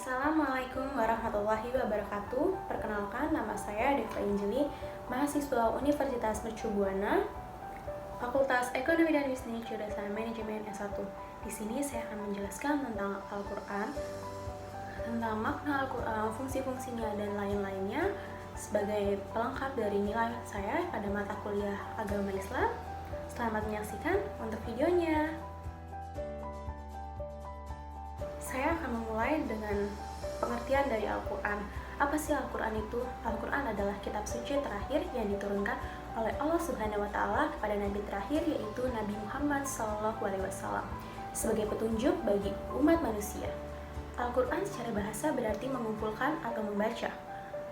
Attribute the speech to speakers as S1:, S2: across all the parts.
S1: Assalamualaikum warahmatullahi wabarakatuh. Perkenalkan, nama saya Deva Injili, mahasiswa Universitas Mercu Buana, Fakultas Ekonomi dan Bisnis Jurusan Manajemen S1. Di sini saya akan menjelaskan tentang Al-Quran, tentang makna Al-Quran, fungsi-fungsinya, dan lain-lainnya sebagai pelengkap dari nilai saya pada mata kuliah Agama Islam. Selamat menyaksikan untuk videonya. Saya akan memulai dengan pengertian dari Al-Quran. Apa sih Al-Quran itu? Al-Quran adalah kitab suci terakhir yang diturunkan oleh Allah Subhanahu wa Ta'ala kepada Nabi terakhir, yaitu Nabi Muhammad SAW, sebagai petunjuk bagi umat manusia. Al-Quran secara bahasa berarti mengumpulkan atau membaca.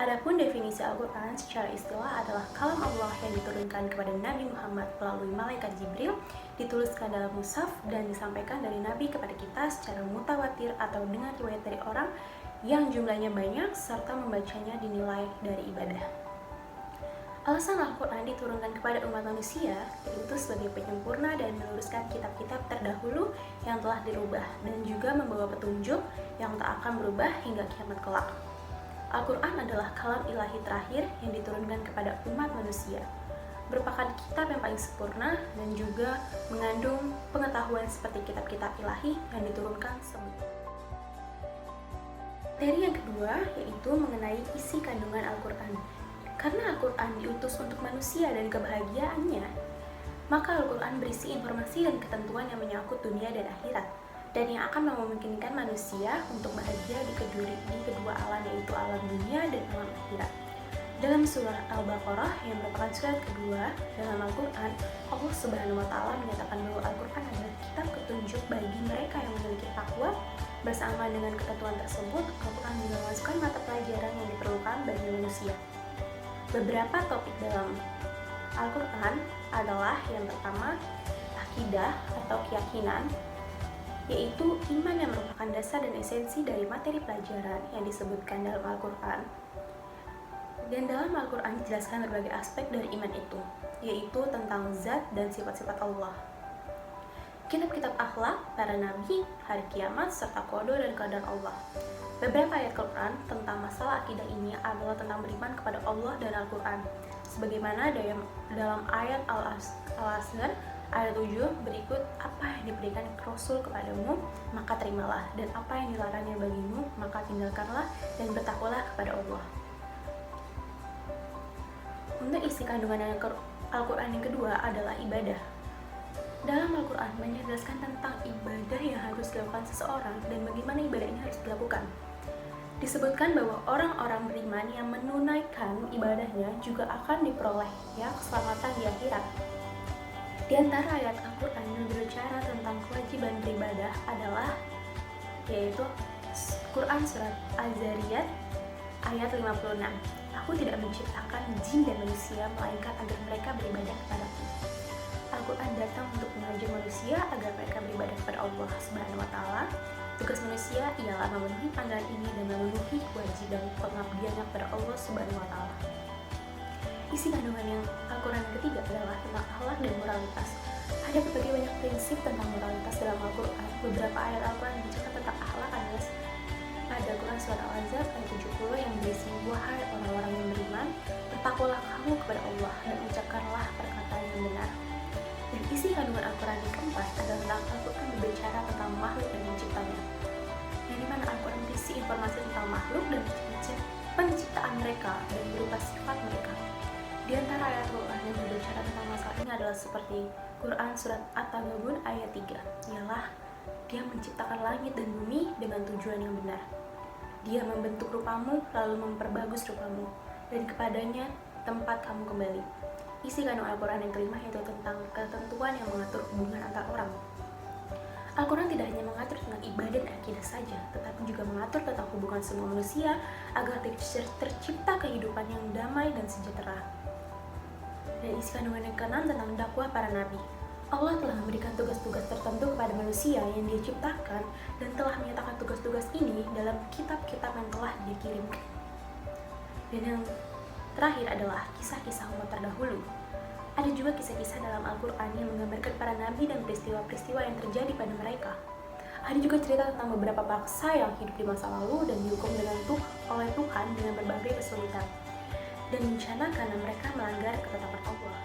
S1: Adapun definisi Al-Quran secara istilah adalah kalam Allah yang diturunkan kepada Nabi Muhammad melalui malaikat Jibril, dituliskan dalam mushaf dan disampaikan dari Nabi kepada kita secara mutawatir atau dengan riwayat dari orang yang jumlahnya banyak serta membacanya dinilai dari ibadah. Alasan Al-Quran diturunkan kepada umat manusia yaitu sebagai penyempurna dan meluruskan kitab-kitab terdahulu yang telah dirubah dan juga membawa petunjuk yang tak akan berubah hingga kiamat kelak. Al-Quran adalah kalam ilahi terakhir yang diturunkan kepada umat manusia, merupakan kitab yang paling sempurna dan juga mengandung pengetahuan seperti kitab-kitab ilahi yang diturunkan sebelumnya. Materi yang kedua yaitu mengenai isi kandungan Al-Quran. Karena Al-Quran diutus untuk manusia dan kebahagiaannya, maka Al-Quran berisi informasi dan ketentuan yang menyangkut dunia dan akhirat, dan yang akan memungkinkan manusia untuk bahagia di kedua alam, yaitu alam dunia dan alam akhirat. Dalam surah Al-Baqarah yang merupakan surat kedua dalam Al-Quran, Allah Subhanahu wa Ta'ala menyatakan bahwa Al-Quran adalah kitab petunjuk bagi mereka yang memiliki takwa. Bersama dengan ketentuan tersebut, Al-Quran juga memasukkan mata pelajaran yang diperlukan bagi manusia. Beberapa topik dalam Al-Quran adalah yang pertama, akidah atau keyakinan, yaitu iman yang merupakan dasar dan esensi dari materi pelajaran yang disebutkan dalam Al-Quran. Dan dalam Al-Quran dijelaskan berbagai aspek dari iman itu, yaitu tentang zat dan sifat-sifat Allah, kitab-kitab akhlak, para nabi, hari kiamat, serta qada dan qadar Allah. Beberapa ayat Al-Quran tentang masalah akidah ini adalah tentang beriman kepada Allah dan Al-Quran, sebagaimana dalam ayat Al-Asr ayat 7 berikut, apa yang diberikan Rasul kepadamu, maka terimalah, dan apa yang dilarangnya bagimu, maka tinggalkanlah, dan bertakwalah kepada Allah. Untuk isi kandungan Al-Quran yang kedua adalah ibadah. Dalam Al-Quran menjelaskan tentang ibadah yang harus dilakukan seseorang dan bagaimana ibadah ini harus dilakukan. Disebutkan bahwa orang-orang beriman yang menunaikan ibadahnya juga akan diperolehnya keselamatan di akhirat. Di antara ayat Al-Quran yang berbicara tentang kewajiban beribadah adalah yaitu Quran Surat Az-Zariyat ayat 56. Aku tidak menciptakan jin dan manusia melainkan agar mereka beribadah kepadaku. Al-Quran datang untuk mengajak manusia agar mereka beribadah kepada Allah Subhanahu wa Ta'ala. Tugas manusia ialah memenuhi panggilan ini dan memenuhi kewajiban pengabdiannya kepada Allah Subhanahu wa Ta'ala. Isi kandungan yang Al-Quran yang ketiga adalah tentang akhlak dan moralitas. Ada berbagai banyak prinsip tentang moralitas dalam Al-Quran. Beberapa ayat Al-Quran yang bicara tentang akhlak adalah pada Quran Surat Al-Ahzab ayat 70 yang berisi, wahai orang-orang yang beriman, bertakwalah kamu kepada Allah dan ucapkanlah perkataan yang benar. Dan isi kandungan Al-Quran yang keempat adalah tentang Al-Quran berbicara tentang makhluk dan penciptanya, yang dimana Al-Quran berisi informasi tentang makhluk dan penciptaan mereka dan berupa sifat mereka. Di antara ayat Al-Quran yang berbicara tentang masalah ini adalah seperti Quran Surat At-Taghabun ayat 3, ialah Dia menciptakan langit dan bumi dengan tujuan yang benar. Dia membentuk rupamu lalu memperbagus rupamu, dan kepadanya tempat kamu kembali. Isi kandungan Al-Quran yang kelima yaitu tentang ketentuan yang mengatur hubungan antar orang. Al-Quran tidak hanya mengatur tentang ibadah dan akidah saja, tetapi juga mengatur tentang hubungan semua manusia agar tercipta kehidupan yang damai dan sejahtera. Dan isi kandungan yang keenam tentang dakwah para nabi. Allah telah memberikan tugas-tugas tertentu kepada manusia yang Dia ciptakan dan telah menyatakan tugas-tugas ini dalam kitab-kitab yang telah dikirimkan. Dan yang terakhir adalah kisah-kisah umat terdahulu. Ada juga kisah-kisah dalam Al-Quran yang menggambarkan para nabi dan peristiwa-peristiwa yang terjadi pada mereka. Ada juga cerita tentang beberapa bangsa yang hidup di masa lalu dan dihukum oleh Tuhan dengan berbagai kesulitan dan bencana karena mereka melanggar ketetapan Allah.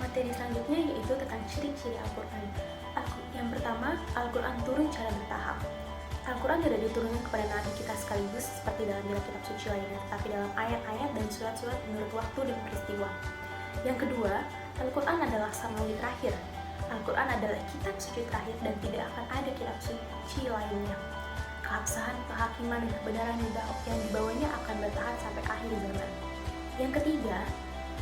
S1: Materi selanjutnya yaitu tentang ciri-ciri Al-Quran. Yang pertama, Al-Quran turun secara bertahap. Al-Quran tidak diturunkan kepada Nabi kita sekaligus seperti dalam kitab suci lainnya, tetapi dalam ayat-ayat dan surat-surat menurut waktu dan peristiwa. Yang kedua, Al-Quran adalah samawi terakhir. Al-Quran adalah kitab suci terakhir dan tidak akan ada kitab suci lainnya. Keabsahan, kehakiman, dan kebenaran yang dibawanya akan bertahan sampai akhir zaman. Yang ketiga,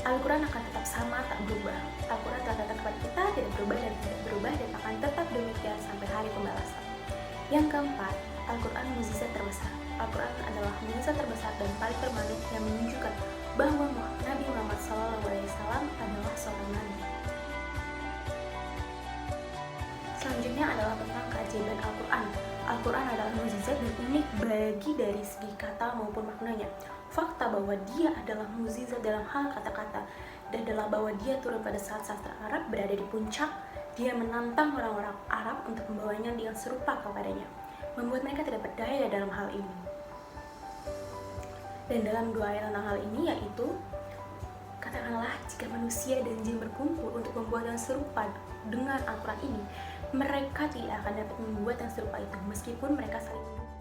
S1: Al-Quran akan tetap sama, tak berubah. Al-Quran telah datang kepada kita, tidak berubah dan tidak berubah, dan akan tetap demikian sampai hari pembalasan. Yang keempat, Al-Quran mukjizat terbesar. Al-Quran adalah mukjizat terbesar dan paling permanen yang menunjukkan bahwa Nabi Muhammad SAW adalah seorang nabi. Selanjutnya adalah tentang keajaiban Al-Quran. Al-Quran adalah mukjizat dan unik bagi dari segi kata maupun maknanya. Fakta bahwa dia adalah mukjizat dalam hal kata-kata dan adalah bahwa dia turun pada saat sastra Arab berada di puncak. Dia menantang orang-orang Arab untuk membawanya yang serupa kepadanya, membuat mereka tidak berdaya dalam hal ini. Dan dalam dua ayat tentang hal ini yaitu, katakanlah jika manusia dan jin berkumpul untuk membuat yang serupa dengan Al-Quran ini, mereka tidak akan dapat membuat yang serupa itu meskipun mereka saling mendukung.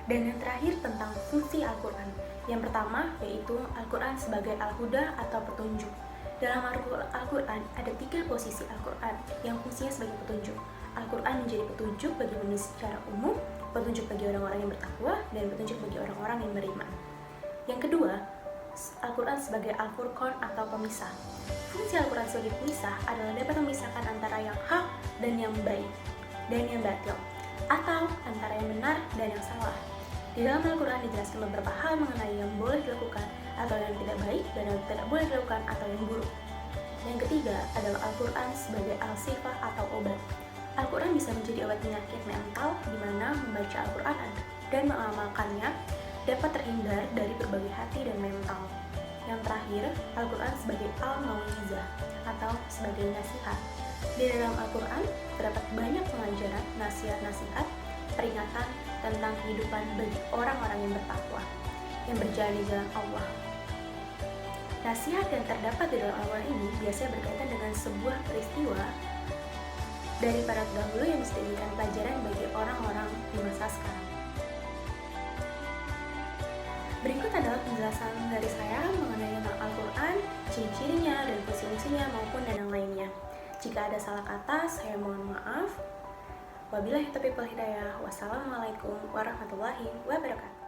S1: Dan yang terakhir tentang fungsi Al-Quran. Yang pertama yaitu Al-Quran sebagai Al-Huda atau petunjuk. Dalam Al-Quran ada 3 posisi Al-Quran yang fungsinya sebagai petunjuk. Al-Quran menjadi petunjuk bagi manusia secara umum, petunjuk bagi orang-orang yang bertakwa, dan petunjuk bagi orang-orang yang beriman. Yang kedua, Al-Quran sebagai Al-Furqan atau pemisah. Fungsi Al-Quran sebagai pemisah adalah dapat memisahkan antara yang hak dan yang baik dan yang batil, atau antara yang benar dan yang salah. Di dalam Al-Quran dijelaskan beberapa hal mengenai yang boleh dilakukan atau yang tidak baik dan yang tidak boleh dilakukan atau yang buruk. Yang ketiga adalah Al-Quran sebagai al-sifah atau obat. Al-Quran bisa menjadi obat penyakit mental di mana membaca Al-Quran dan mengamalkannya dapat terhindar dari berbagai hati dan mental. Yang terakhir, Al-Quran sebagai al-mau'izah atau sebagai nasihat. Di dalam Al-Quran terdapat banyak pengajaran, nasihat-nasihat, peringatan tentang kehidupan bagi orang-orang yang bertakwa, yang berjalan di jalan Allah. Nasihat yang terdapat di dalam Al-Quran ini biasanya berkaitan dengan sebuah peristiwa dari para terdahulu yang bisa dijadikan pelajaran bagi orang-orang di masa sekarang. Berikut adalah penjelasan dari saya mengenai tentang Al-Quran, ciri-cirinya dan fungsi-fungsinya maupun dan yang lainnya. Jika ada salah kata, saya mohon maaf. Wabillahi taufiq wal hidayah. Wassalamualaikum warahmatullahi wabarakatuh.